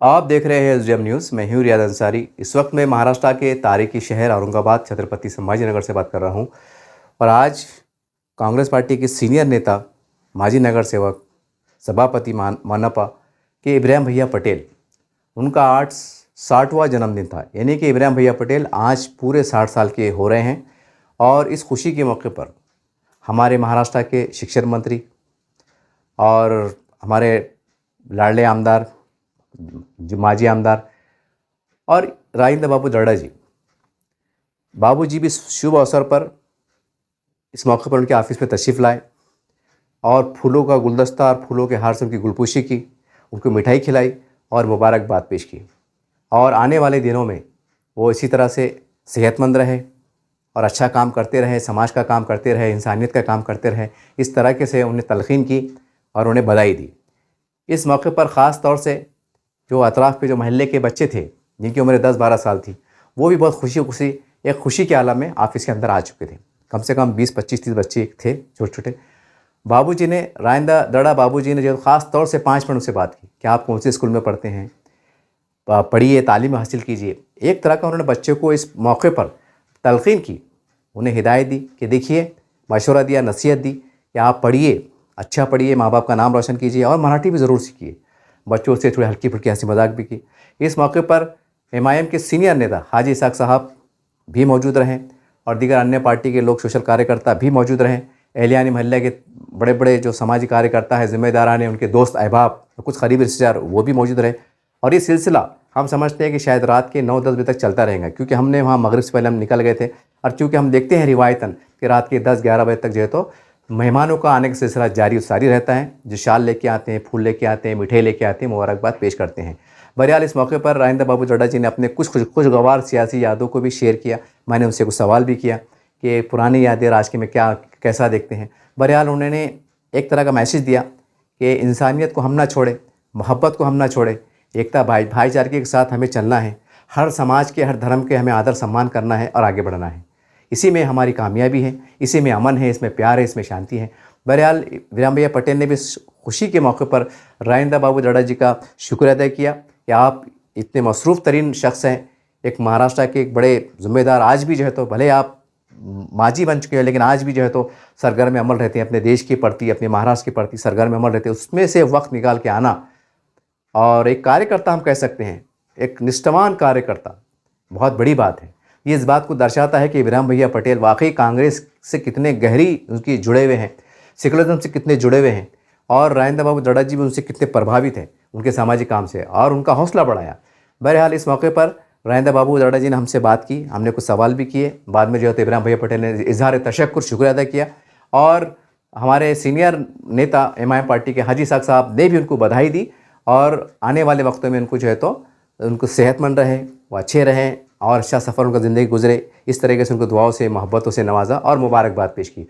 आप देख रहे हैं एसडीएम न्यूज़। मैं हूँ रियाज अंसारी। इस वक्त मैं महाराष्ट्र के तारीखी शहर औरंगाबाद छत्रपति संभाजीनगर से बात कर रहा हूँ। और आज कांग्रेस पार्टी के सीनियर नेता, माजी नगर सेवक, सभापति मानपा के इब्राहिम भैया पटेल, उनका आज 60वां जन्मदिन था। यानी कि इब्राहिम भैया पटेल आज पूरे 60 साल के हो रहे हैं। और इस खुशी के मौके पर हमारे महाराष्ट्र के शिक्षा मंत्री और हमारे लाडले आमदार, जो माजी आमदार और राजेंद्र बाबू दर्डा जी भी शुभ अवसर पर इस मौके पर उनके ऑफिस में तशरीफ़ लाए और फूलों का गुलदस्ता और फूलों के हार से उनकी गुलपोशी की, उनको मिठाई खिलाई और मुबारकबाद पेश की। और आने वाले दिनों में वो इसी तरह से सेहतमंद रहे और अच्छा काम करते रहे, समाज का काम करते रहे, इंसानियत का काम करते रहे। इस तरह से उन्हें तलकीन की और उन्हें बधाई दी। इस मौके पर ख़ास तौर से जो अतराफ़ के जो मोहल्ले के बच्चे थे, जिनकी उम्र 10-12 साल थी, वो भी बहुत खुशी के आलम में ऑफिस के अंदर आ चुके थे। कम से कम 20-25-30 बच्चे थे, छोटे छोटे। राजेंद्र दर्डा बाबूजी ने जो ख़ास तौर से 5 मिनट उनसे बात की कि आप कौन से स्कूल में पढ़ते हैं, पढ़िए, तालीम हासिल कीजिए। एक तरह का उन्होंने बच्चे को इस मौके पर तलकीन की, उन्हें हिदायत दी कि देखिए, मशवरा दिया, नसीहत दी कि आप पढ़िए, अच्छा पढ़िए, माँ बाप का नाम रोशन कीजिए और मराठी भी ज़रूर सीखिए। बच्चों से थोड़ी हल्की फुल्की हंसी मजाक भी की। इस मौके पर एमआईएम के सीनियर नेता हाजी इसाक साहब भी मौजूद रहे और दीगर अन्य पार्टी के लोग, सोशल कार्यकर्ता भी मौजूद रहे। एहलियानी मोहल्ले के बड़े बड़े जो समाजी कार्यकर्ता है, जिम्मेदारान, उनके दोस्त अहबाब, कुछ करीबी रिश्तेदार, वो भी मौजूद रहे। और ये सिलसिला हम समझते हैं कि शायद रात के 9-10 बजे तक चलता रहेगा, क्योंकि हमने वहाँ मगरिब से पहले हम निकल गए थे। और चूँकि हम देखते हैं रिवायतन कि रात के 10-11 बजे तक जो है तो मेहमानों का आने का सिलसिला जारी रहता है, जो शाल लेके आते हैं, फूल लेके आते हैं, मिठाई लेके आते हैं, मुबारकबाद पेश करते हैं। बहरहाल इस मौके पर राजेंद्र बाबू दर्डा जी ने अपने कुछ खुशगवार सियासी यादों को भी शेयर किया। मैंने उनसे कुछ सवाल भी किया कि पुरानी यादें आज के में कैसा देखते हैं। बहरहाल उन्होंने एक तरह का मैसेज दिया कि इंसानियत को हम ना छोड़ें, मोहब्बत को हम ना छोड़ें, एकता भाईचारे के साथ हमें चलना है। हर समाज के, हर धर्म के हमें आदर सम्मान करना है और आगे बढ़ना है। इसी में हमारी कामयाबी है, इसी में अमन है, इसमें प्यार है, इसमें शांति है। बहरहाल इब्राहिम भैया पटेल ने भी खुशी के मौके पर राजेंद्र बाबू दर्डा जी का शुक्र अदा किया कि आप इतने मसरूफ़ तरीन शख्स हैं, एक महाराष्ट्र के एक बड़े ज़िम्मेदार, आज भी जो है तो भले आप माजी बन चुके हैं, लेकिन आज भी जो है तो सरगर्म अमल रहते हैं, अपने देश के प्रति, अपने महाराष्ट्र के प्रति सरगर्म अमल रहते हैं। उसमें से वक्त निकाल के आना और एक कार्यकर्ता, हम कह सकते हैं एक निष्ठावान कार्यकर्ता, बहुत बड़ी बात है। ये इस बात को दर्शाता है कि इब्राहिम भैया पटेल वाकई कांग्रेस से कितने गहरी उनकी जुड़े हुए हैं, सेकुलरिज्म से कितने जुड़े हुए हैं, और राजेंद्र बाबू दर्डा जी भी उनसे कितने प्रभावित हैं उनके सामाजिक काम से, और उनका हौसला बढ़ाया। बहरहाल इस मौके पर राजेंद्र बाबू दर्डा जी ने हमसे बात की, हमने कुछ सवाल भी किए। बाद में जो है तो इब्राहिम भैया पटेल ने इजहार तशक्कुर, शुक्र अदा किया। और हमारे सीनियर नेता एमआईएम पार्टी के हाजी इसाक साहब ने भी उनको बधाई दी और आने वाले वक्तों में उनको जो है तो उनको सेहतमंद रहे, वो अच्छे रहें और अच्छा सफ़र उनका ज़िंदगी गुजरे, इस तरीके से उनको दुआओं से, मोहब्बतों से नवाजा और मुबारकबाद पेश की।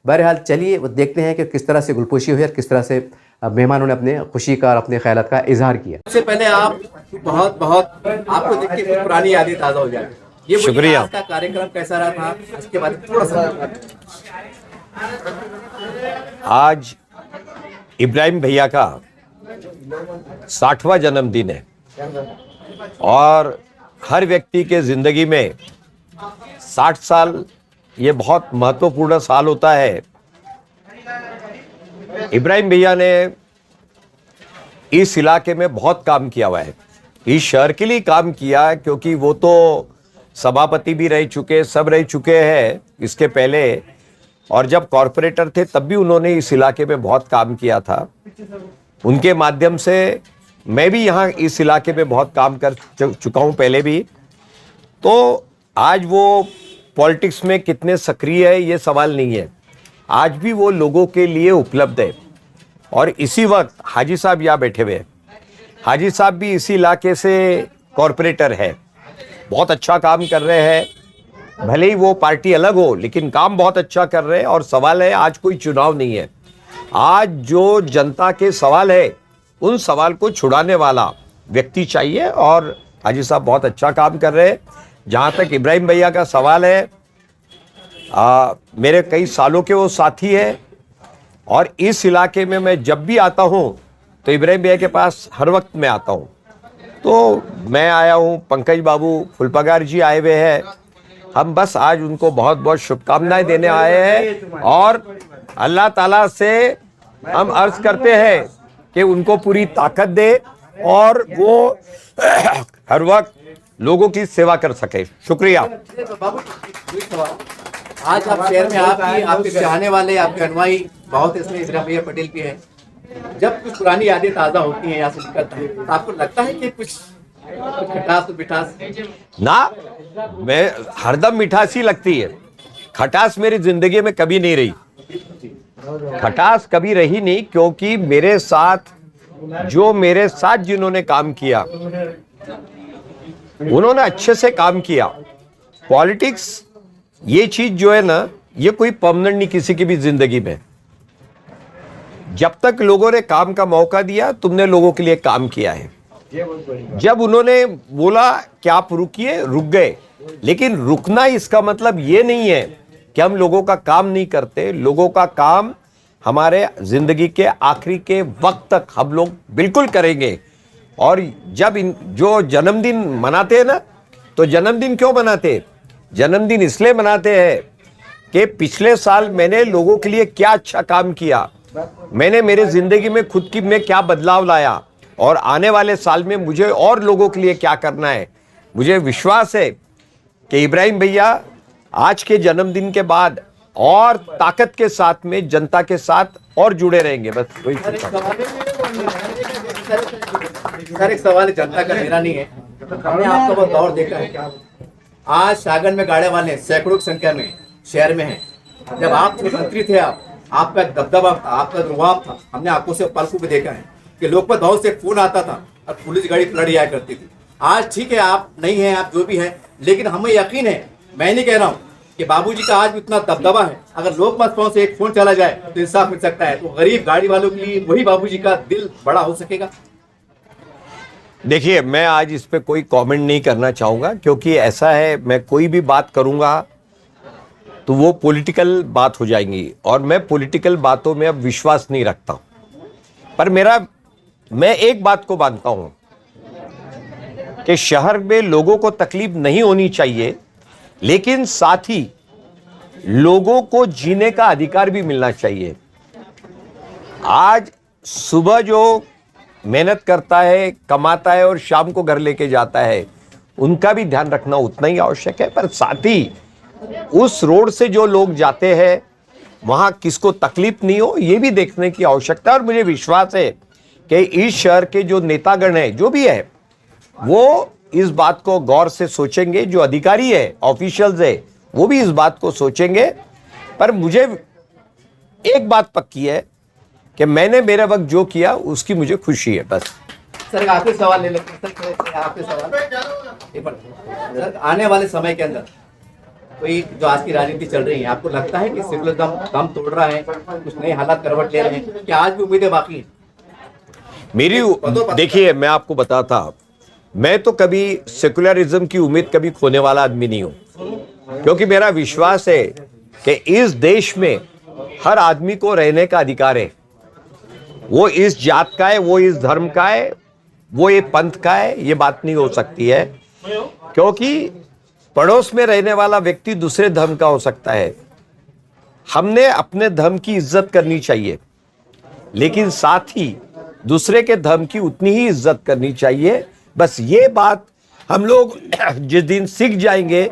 बहरहाल चलिए वो देखते हैं कि किस तरह से गुलपोशी हुई और किस तरह से मेहमानों ने अपने खुशी का और अपने ख्यालात का इजहार किया। सबसे पहले आप बहुत आपको देख के पुरानी यादें ताज़ा हो जाती। ये शुक्रिया। आज का कार्यक्रम कैसा रहा था, इसके बाद थोड़ा सा। आज इब्राहिम भैया का 60वां जन्मदिन है और हर व्यक्ति के ज़िंदगी में 60 साल ये बहुत महत्वपूर्ण साल होता है। इब्राहिम भैया ने इस इलाके में बहुत काम किया हुआ है, इस शहर के लिए काम किया है, क्योंकि वो तो सभापति भी रह चुके, सब रह चुके हैं इसके पहले, और जब कॉरपोरेटर थे तब भी उन्होंने इस इलाके में बहुत काम किया था। उनके माध्यम से मैं भी यहाँ इस इलाके में बहुत काम कर चुका हूँ पहले भी। तो आज वो पॉलिटिक्स में कितने सक्रिय है ये सवाल नहीं है, आज भी वो लोगों के लिए उपलब्ध है। और इसी वक्त हाजी साहब यहाँ बैठे हुए हैं, हाजी साहब भी इसी इलाके से कॉरपोरेटर है, बहुत अच्छा काम कर रहे हैं। भले ही वो पार्टी अलग हो लेकिन काम बहुत अच्छा कर रहे हैं। और सवाल है, आज कोई चुनाव नहीं है, आज जो जनता के सवाल है उन सवाल को छुड़ाने वाला व्यक्ति चाहिए, और हाजी साहब बहुत अच्छा काम कर रहे हैं। जहाँ तक इब्राहिम भैया का सवाल है, मेरे कई सालों के वो साथी हैं और इस इलाके में मैं जब भी आता हूँ तो इब्राहिम भैया के पास हर वक्त मैं आता हूँ। तो मैं आया हूँ, पंकज बाबू फुलपगार जी आए हुए हैं। हम बस आज उनको बहुत बहुत शुभकामनाएं देने आए हैं और अल्लाह ताला से हम अर्ज करते हैं कि उनको पूरी ताकत दे और वो हर वक्त लोगों की सेवा कर सके। शुक्रिया। आज आप शहर में आपके चाहने वाले, आपके अनुयायी बहुत इसमें रमैया पटेल की है। जब कुछ पुरानी यादें ताजा होती हैं, यहाँ से निकलता है, तो आपको लगता है कि कुछ खटास तो मिठास ना, मैं हरदम मिठासी लगती है। खटास मेरी जिंदगी में कभी नहीं रही, खटास कभी रही नहीं, क्योंकि मेरे साथ जिन्होंने काम किया उन्होंने अच्छे से काम किया। पॉलिटिक्स ये चीज जो है ना, ये कोई परमानेंट नहीं किसी की भी जिंदगी में। जब तक लोगों ने काम का मौका दिया, तुमने लोगों के लिए काम किया है। जब उन्होंने बोला कि आप रुकिए, रुक गए। लेकिन रुकना इसका मतलब ये नहीं है कि हम लोगों का काम नहीं करते। लोगों का काम हमारे जिंदगी के आखिरी के वक्त तक हम लोग बिल्कुल करेंगे। और जब जो जन्मदिन मनाते हैं ना, तो जन्मदिन क्यों मनाते हैं? जन्मदिन इसलिए मनाते हैं कि पिछले साल मैंने लोगों के लिए क्या अच्छा काम किया, मैंने मेरे जिंदगी में खुद की में क्या बदलाव लाया, और आने वाले साल में मुझे और लोगों के लिए क्या करना है। मुझे विश्वास है कि इब्राहिम भैया आज के जन्मदिन के बाद और ताकत के साथ में जनता के साथ और जुड़े रहेंगे। बस वही सर, एक सवाल जनता का मेरा नहीं है। हमने आपका बहुत दौर देखा है। आज सागन में गाड़े वाले सैकड़ों की संख्या में शहर में हैं। जब आप मंत्री थे, आपका एक दबदबा था, आपका रुआब था। हमने आंखों से पलकों पे देखा है कि लोकपत भवन से फोन आता था और पुलिस गाड़ी पलट जाया करती थी। आज ठीक है, आप नहीं हैं, आप जो भी हैं, लेकिन हमें यकीन है, मैं नहीं कह रहा हूँ कि बाबूजी का आज भी उतना दबदबा है। अगर लोकमत भवन से एक फोन चला जाए तो इंसाफ मिल सकता है। तो गरीब गाड़ी वालों के लिए वही बाबूजी का दिल बड़ा हो सकेगा। देखिए, मैं आज इस पे कोई कमेंट नहीं करना चाहूँगा, क्योंकि ऐसा है, मैं कोई भी बात करूँगा तो वो पॉलिटिकल बात हो जाएंगी, और मैं पॉलिटिकल बातों में अब विश्वास नहीं रखता। पर मैं एक बात को मानता हूँ कि शहर में लोगों को तकलीफ नहीं होनी चाहिए, लेकिन साथ ही लोगों को जीने का अधिकार भी मिलना चाहिए। आज सुबह जो मेहनत करता है, कमाता है और शाम को घर लेके जाता है, उनका भी ध्यान रखना उतना ही आवश्यक है। पर साथ ही उस रोड से जो लोग जाते हैं, वहां किसको तकलीफ नहीं हो, ये भी देखने की आवश्यकता है। और मुझे विश्वास है कि इस शहर के जो नेतागण हैं, जो भी है, वो इस बात को गौर से सोचेंगे। जो अधिकारी है, ऑफिशियल्स है, वो भी इस बात को सोचेंगे। पर मुझे एक बात पक्की है कि मैंने मेरे वक्त जो किया उसकी मुझे खुशी है। बस सर, आखिरी सवाल ले लेते हैं। सर, आखिरी सवाल, सर, आने वाले समय के अंदर कोई जो आज की राजनीति चल रही है, आपको लगता है कि सेकुलरिज्म दम तोड़ रहा है, कुछ नए हालात करवट ले रहे हैं, कि आज भी उम्मीदें बाकी हैं? देखिए, मैं आपको बताता, मैं तो कभी सेकुलरिज्म की उम्मीद कभी खोने वाला आदमी नहीं हूं, क्योंकि मेरा विश्वास है कि इस देश में हर आदमी को रहने का अधिकार है। वो इस जात का है, वो इस धर्म का है, वो ये पंथ का है, ये बात नहीं हो सकती है। क्योंकि पड़ोस में रहने वाला व्यक्ति दूसरे धर्म का हो सकता है। हमने अपने धर्म की इज्जत करनी चाहिए, लेकिन साथ ही दूसरे के धर्म की उतनी ही इज्जत करनी चाहिए। बस ये बात हम लोग जिस दिन सीख जाएंगे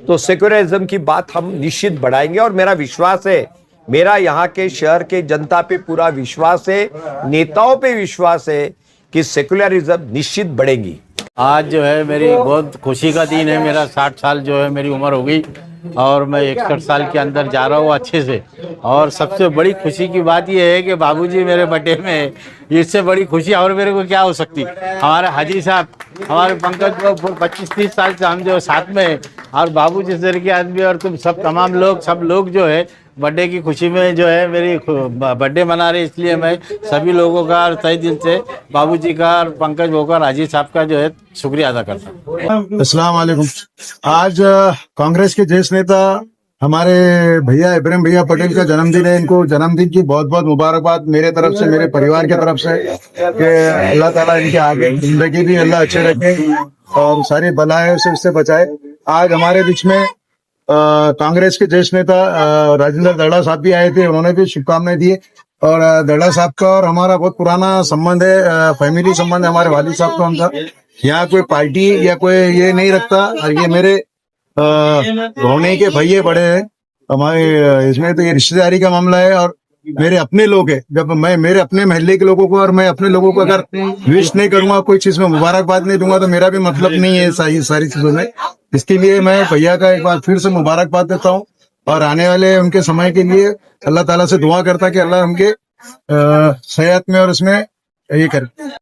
तो सेक्युलरिज्म की बात हम निश्चित बढ़ाएंगे। और मेरा विश्वास है, मेरा यहाँ के शहर के जनता पे पूरा विश्वास है, नेताओं पे विश्वास है कि सेक्युलरिज्म निश्चित बढ़ेगी। आज जो है मेरी बहुत खुशी का दिन है। मेरा 60 साल जो है मेरी उम्र हो गई और मैं 61 साल के अंदर जा रहा हूँ अच्छे से। और सबसे बड़ी खुशी की बात यह है कि बाबूजी मेरे बर्थडे में, इससे बड़ी खुशी और मेरे को क्या हो सकती। हमारे हाजी साहब, हमारे पंकज को 25-30 साल से हम जो साथ में हैं, और बाबू जिस तरह के आदमी, और तुम सब तमाम लोग, सब लोग जो है बर्थडे की खुशी में जो है मेरी बर्थडे मना रहे। इसलिए मैं सभी लोगों का तहे दिल से बाबूजी का और पंकज भोकर हाजी साहब का जो है शुक्रिया अदा करता हूँ। अस्सलाम वालेकुम। आज कांग्रेस के ज्येष्ठ नेता हमारे भैया इब्राहिम भैया पटेल का जन्मदिन है। इनको जन्मदिन की बहुत बहुत मुबारकबाद मेरे तरफ से, मेरे परिवार की तरफ से, कि अल्लाह ताला इनके आगे जिंदगी भी अल्लाह अच्छे रखे और सारी बलाएं से उससे बचाए। आज हमारे बीच में कांग्रेस के ज्येष्ठ नेता राजेंद्र दड़ा साहब भी आए थे, उन्होंने भी शुभकामनाएं दी। और दड़ा साहब का और हमारा बहुत पुराना संबंध है, फैमिली संबंध है हमारे वालिद साहब का उनका। यहाँ कोई पार्टी या कोई ये नहीं रखता, और ये मेरे रोने के भैये बड़े हैं हमारे। इसमें तो ये रिश्तेदारी का मामला है और मेरे अपने लोग हैं। जब मैं मेरे अपने महल्ले के लोगों को और मैं अपने लोगों को अगर विश नहीं करूंगा, कोई चीज में मुबारकबाद नहीं दूंगा, तो मेरा भी मतलब नहीं है सारी चीजों में। इसके लिए मैं भैया का एक बार फिर से मुबारकबाद देता हूँ और आने वाले उनके समय के लिए अल्लाह ताला से दुआ करता कि अल्लाह उनके सेहत में और उसमें ये करे।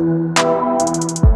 धन्यवाद।